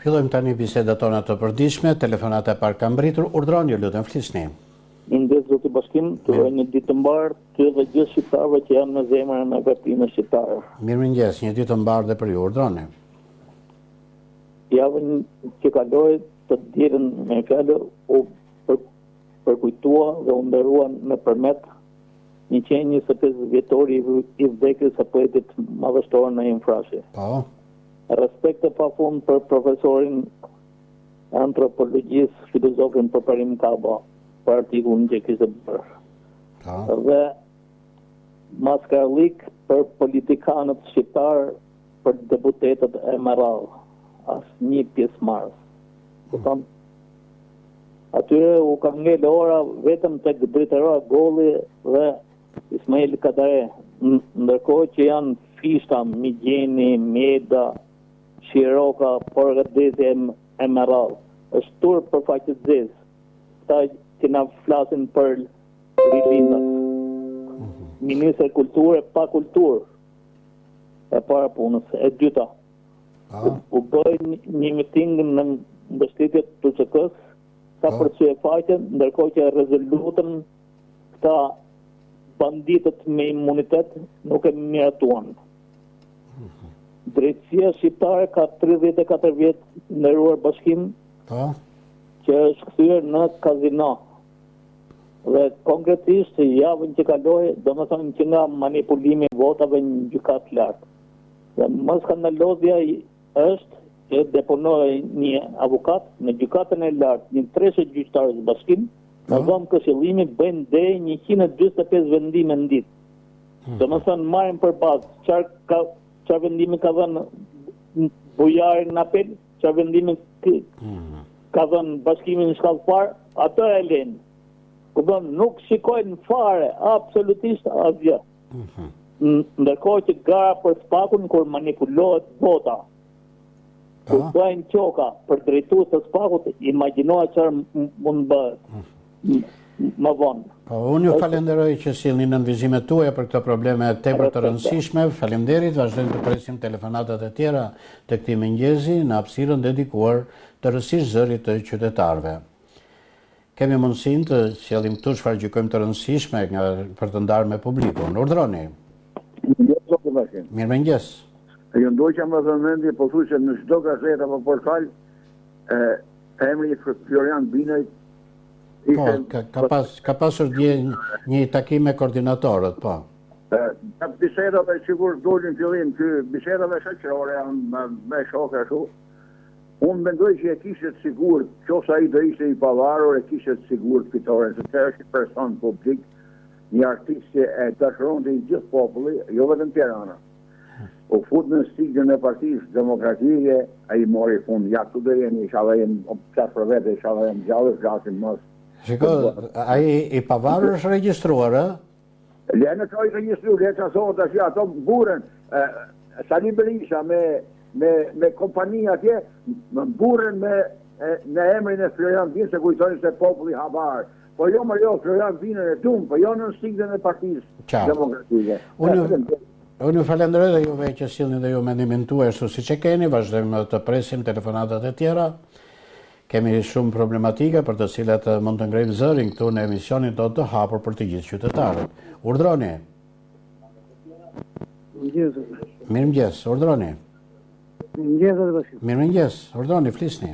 Fillojmë tani bisedat tona të përditshme, telefonata e parë ka mbritur, urdhroni, ju lutem, flisni. Indes zoti Bashkim, të një ditë të mbarë të dhe gjithë shqiptarëve që janë në zemrën e veprimeve shqiptare. Mirëmëngjes, një ditë të mbarë dhe për ju, urdhroni. Javën që kaloi të dirën me fjalë u përkujtua dhe u nderua nëpërmjet një qenë 25 vjetori i vdekjes së poetit madhështor në Infrashi. Po. Respekt e pafund për profesorin e antropologjisë, filozofin Përparim Kaba, për artikullin që kishte bërë. Po. Dhe maskarlik për politikanët shqiptar, për deputetët e Merall, asnjë pjesëmarrës. Kupton? Atyre u ka ngel ora vetëm tek drejtorëra Golli dhe Ismail Kadare, ndërkohë që janë fishta Migjeni, Meda, Shiroka, Porgadezi e Merall. Është tur për faqe zezë. Këta që na flasin për rilindat. Ministër kulture pa kulturë. E para punës. E dyta. U bëj një miting në mbështetjet të TCK-s, ka përcye faqen, ndërkohë që rezolutën këta banditët me imunitet nuk e miratuan. Drejtësia shqiptare ka 34 vjet nderuar Bashkim, që është kthyer në kazino. Dhe konkretisht javën që kaloi, domethënë që nga manipulimi i votave në gjykatë lart. Dhe më skandalozja është që deponoi një avokat në gjykatën e lartë, një treshe gjyqtarës Bashkim, në dhomë këshillimi bëjnë deri 145 vendime në ditë. Domethënë marrin për bazë çfarë vendimi ka dhënë bujari në apel, çfarë vendimi ka dhënë Bashkimi në shkallë parë, ato e lënë. Kupton, nuk shikojnë fare, absolutisht asgjë. Ndërkohë që gara për Spakun kur manipulohet vota, kur bëjnë qoka për drejtues të Spakut, imagjinohet çfarë mund bëhet më vonë. Po, unë ju falenderoj që sillni nënvizimet tuaja për këto probleme tepër të rëndësishme. Faleminderit, vazhdojmë të presim telefonatat e tjera të këtij mëngjesi në hapësirën dedikuar të rësisht zërit të qytetarëve. Kemi mundësinë të sjellim këtu çfarë gjykojmë të rëndësishme për të ndarë me publikun. Urdhroni. Mirëmëngjes. Jo ndoqa më vëmendje, po thuaj se në çdo gazetë apo portal emri i Florian Binaj. Po, ka pasur dje një takim me koordinatorët, po. Bisedave sigur dolin fillim, bisedave shoqërore janë me shokë ashtu. Unë mendoj që e kishte të sigurt, qoftë ai do ishte i pavarur, e kishte të sigurt fitoren, se të është person publik, një artist që e dashuronte i gjithë populli, jo vetëm Tirana. U fut në stigjën e Partisë Demokratike, ai mori fund, ja këtu do jeni, inshallah jemi çfarë për vete, inshallah jemi gjallë, flasim mos. Shiko, ai i pavarur është regjistruar, ë? Le në çoj regjistruar, le të thotë tash ato burën, Sali Berisha me kompani atje, më burën në emrin e Florian Binaj, se kujtojnë se populli havar. Po jo Florian Binaj e dum, po jo në stigjën e Partisë Demokratike. Unë ju falenderoj dhe juve që sillni dhe ju mendimin tuaj ashtu siç e keni, vazhdojmë të presim telefonatat e tjera. Kemi shumë problematika për të cilat mund të ngrejmë zërin këtu në emisionin tonë të hapur për të gjithë qytetarët. Urdhroni. Mirëmëngjes, urdhroni. Mirëmëngjes, urdhroni, flisni.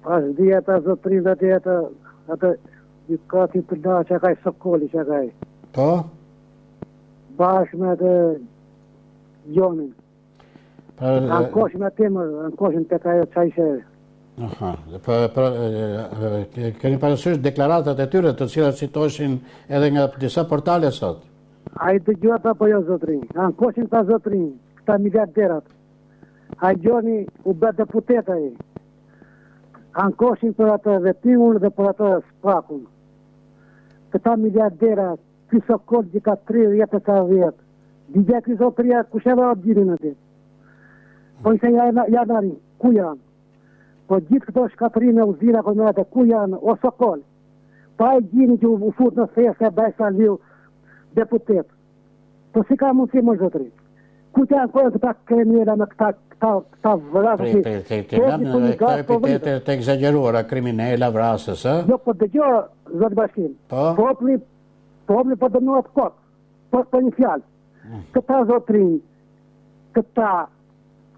Pas dieta zotrin dhe atë gjykati të da që ka i Sokoli që ka i. Po? Bashkë me atë Jonin. Ankoshën atimër, ankoshën të ka e qaj që... Keni parasysh deklaratat e tyre të cilat citoshin edhe nga disa portale sot? A i të gjuat apo jo zotrin, ankoshën ta zotrin, këta miliarderat. A i Gjoni u bë deputeta i. Ankoshën për atë vetimur dhe për atë Spakun. Këta miliarderat, ky Sokol që ka 30 vjetë. Digja ky zotria, kush edhe o gjirin atë. Po i se janë ari, ku janë? Po gjithë këto shkatërime uzina kombinate, ku janë? O Sokol. Pa e gjini që u fut në fesë e bajsa liu deputet. Po si ka mundësi më zotri? Ku të janë kërë këta kriminela me këta vrasës? Të nëmë këta epitete të egzageruara, kriminela, vrasës, e? Jo, po dëgjo, zotë Bashkim. Popli po dënuat kot, po për një fjalë. Këta zotrin, këta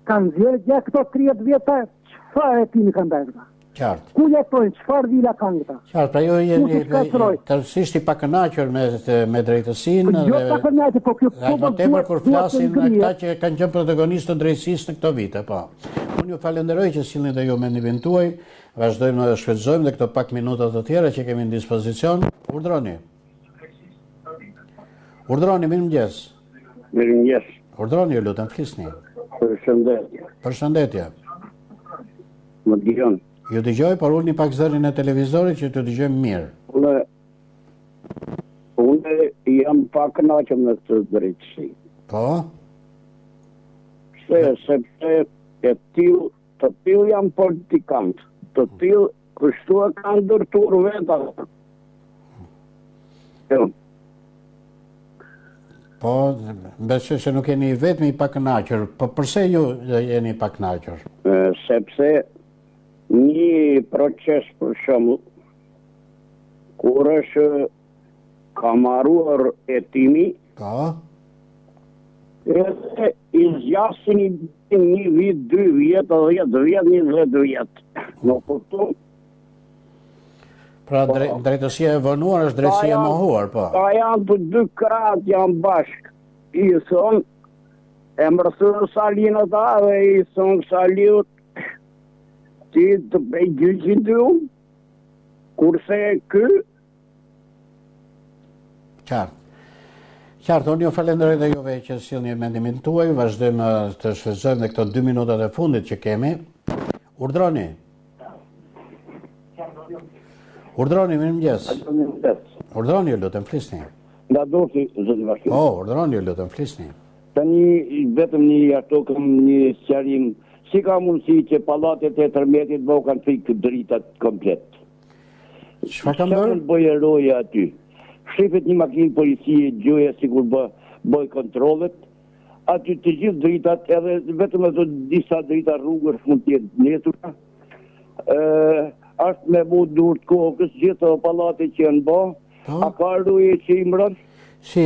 kanë zjerë gja këto 30 vjeta, qëfar e timi kanë bërë këta? Qartë. Ku jetojnë, qëfar vila kanë këta? Qartë, pra ju jeni tërësisht i pakënaqur me drejtësinë. Jo pakënaqur, po kjo më tepër kur flasin këta që kanë qenë protagonistë të drejtësisë në këto vite, po. Unë ju falenderoj që sillni dhe ju mendimin tuaj. Vazhdojmë dhe shfrytëzojmë dhe këto pak minuta të tjera që kemi në dispozicion. Urdhroni. Urdhroni, mirëmëngjes. Mirëmëngjes. Urdhroni, ju lutem, flisni. Përshëndetje. Përshëndetje. Më dëgjon. Ju dëgjoj, por ulni pak zërin e televizorit që të dëgjojmë mirë. Unë jam pakënaqur me këtë drejtësi. Po? Sepse të tillë janë politikantë, të tillë kështu e kanë ndërtuar vetë. Po, besoj se nuk jeni vetëm i pakënaqur, po pse ju jeni i pakënaqur? Sepse një proces për shembull kur është ka marruar hetimi, edhe i zgjasin një vit, 2 vjet, 10 vjet, 20 vjet. Nuk kupton. Pra drejtësia e vonuar është drejtësia e mohuar, po. Ta janë të dy kratë janë bashkë. I thonë, e mërësën Salina ta dhe i thonë Saliut, ti të prej gjyqin të unë, kurse kë. Qartë, unë ju falenderoj dhe juve që sillni mendimin tuaj, vazhdojmë të shfrytëzojmë dhe këto 2 minutat e fundit që kemi. Urdhroni. Urdhroni, mirëmëngjes. Urdhroni, ju lutem, flisni. Nga dosi, zoti Bashkim. Po, urdhroni, ju lutem, flisni. Tani vetëm një sqarim. Si ka mundësi që pallatet e tërmetit më kanë frikë dritat komplet? Çfarë ka bërë? Çfarë bëj eroja aty? Shifet një makinë policie, gjoja sikur bëj kontrollet, aty të gjithë dritat, edhe vetëm ato disa drita rrugësh mund të jetë nesër. Është me bu dur të kokës gjithë pallatet që janë bë, a ka rruje që i mbron? Si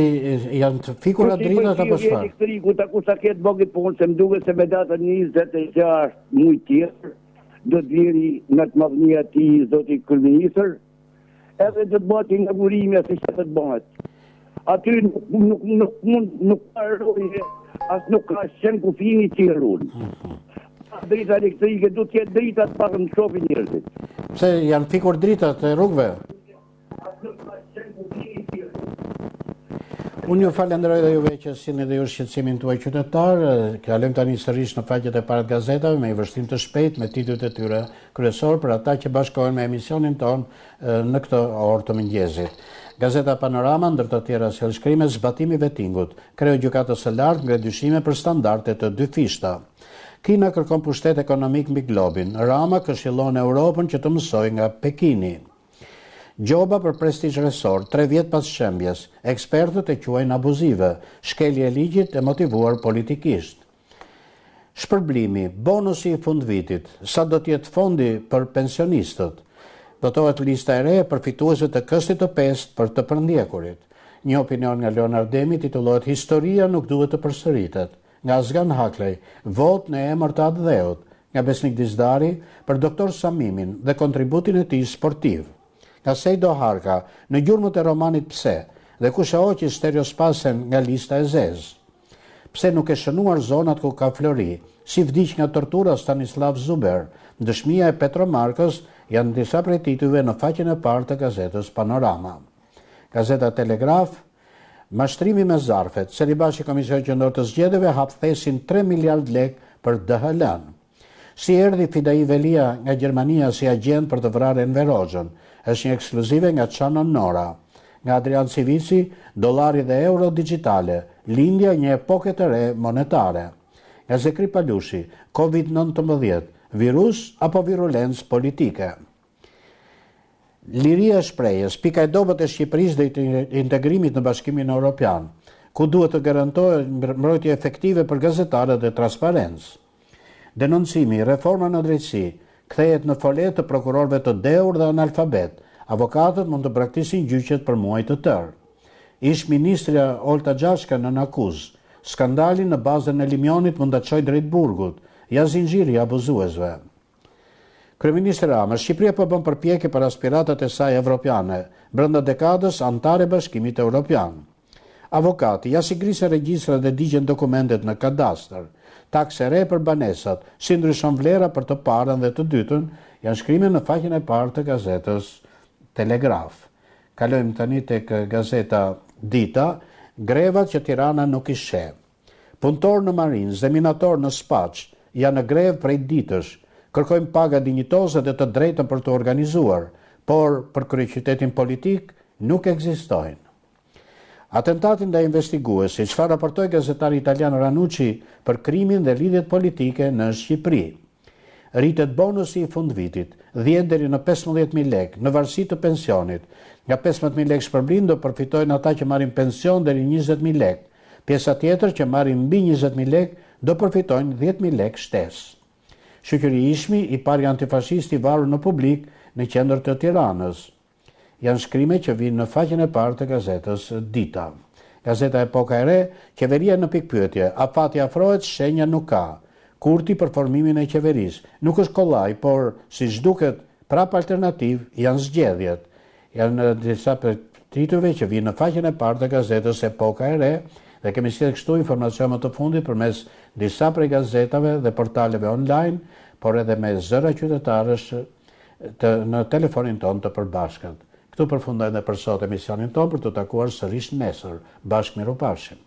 janë të fikura dritat apo çfarë? Elektriku ta kush ta ketë bëgit punë, se më duket se me datën 26 muaj tjetër do të vijë në të madhnia e tij zoti kryeministër, edhe do të bëhet inaugurimi asaj që të bëhet. Aty nuk ka rrugë, as nuk ka shën kufini që rrugë. Drita elektrike do të jetë drita të pakën shopi njerëzit. Pse janë fikur dritat e rrugëve? Unë ju falenderoj dhe juve që sillni dhe ju shqetësimin tuaj qytetar. Kalojmë tani sërish në faqet e para të gazetave me një vështrim të shpejtë me titujt e tyre kryesor për ata që bashkohen me emisionin ton në këtë orë të mëngjesit. Gazeta Panorama, ndër të tjera sjell shkrimet zbatimi vettingut. Kreu gjykatës së lartë ngre dyshime për standarde të dyfishta. Kina kërkon pushtet ekonomik mbi globin. Rama këshillon Europën që të mësojë nga Pekini. Gjoba për prestigj resor, 3 vjet pas shembjes, ekspertët e quajnë abuzive, shkelje e ligjit e motivuar politikisht. Shpërblimi, bonusi i fundvitit, sa do t'jetë fondi për pensionistët, votohet lista e re e përfituesve të këstit të 5 për të përndjekurit. Një opinion nga Leonard Demi titullohet Historia nuk duhet të përsëritet, nga Zgan Haklej, vot në emër të atë dheut, nga Besnik Dizdari për doktor Samimin dhe kontributin e tij sportiv. Nga Sejdo Harka, në gjurmët e romanit Pse, dhe kusha oqi stereospasen nga lista e zezë. Pse nuk e shënuar zonat ku ka flori, si vdiq nga tortura Stanislav Zuber, dëshmia e Petromarkës janë disa prej titujve në faqen e parë të gazetës Panorama. Gazeta Telegraf, mashtrimi me Zarfet, Celibashi Komision Qendror të Zgjedhjeve hap thesin 3 miliard lek për DHL-n. Si erdhi Fidai Velia nga Gjermania si agent për të vrarë Enver Hoxhën, është një ekskluzive nga Çanon Nora. Nga Adrian Civici, dollari dhe euro digitale, lindja një epoke të re monetare. Nga Zekri Palushi, COVID-19, virus apo virulencë politike. Liria e shprehjes, pika e dobët e Shqipërisë dhe i integrimit në Bashkimin Evropian. ku duhet të garantohet mbrojtje efektive për gazetarët dhe transparencë. Denoncimi, reforma në drejtësi, kthehet në folet të prokurorëve të dehur dhe analfabet. Avokatët mund të braktisin gjyqet për muaj të tërë. Ish ministrja Olta Gjashka në akuzë. Skandali në bazën e Limionit mund të çojë drejt burgut, ja zinxhiri i abuzuesve. Kryeministri Rama, Shqipëria po bën përpjekje për aspiratat e saj evropiane, brenda dekadës antare e Bashkimit Evropian. Avokati, ja si grisën regjistrat dhe digjen dokumentet në kadastër, takse re për banesat, si ndryshon vlera për të parën dhe të dytën, janë shkrimë në faqen e parë të gazetës Telegraf. Kalojmë tani tek gazeta Dita, grevat që Tirana nuk i sheh. Punëtor në Marinë, zeminator në Spaç, janë në grevë prej ditësh, kërkojmë paga dinjitoze dhe të drejtën për të organizuar, por për kryeqytetin politik nuk ekzistojnë. Atentatin ndaj investiguesi, çfarë raportoi gazetari italian Ranucci për krimin dhe lidhjet politike në Shqipëri. Rritet bonusi i fundvitit, 10 deri në 15.000 lekë, në varësi të pensionit. Nga 15.000 lekë shpërblim do përfitojnë ata që marrin pension deri 20.000 lekë. Pjesa tjetër që marrin mbi 20.000 lekë do përfitojnë 10.000 lekë shtesë. Shoqëri Ishmi, i pari antifashist i varur në publik në qendër të Tiranës. Janë shkrime që vinë në faqen e parë të gazetës Dita. Gazeta Epoka e Re, qeveria në pikpyetje, afati afrohet, shenja nuk ka. Kurti për formimin e qeverisë. Nuk është kollaj, por si zhduket prap alternativ janë zgjedhjet. Janë disa për titujve që vinë në faqen e parë të gazetës Epoka e Re, dhe kemi sjellë kështu informacion më të fundit përmes disa prej gazetave dhe portaleve online, por edhe me zëra qytetarësh në telefonin ton të përbashkët. Këtu përfundojmë dhe për sot emisionin ton për të takuar sërish nesër. Bashkë mirupafshim.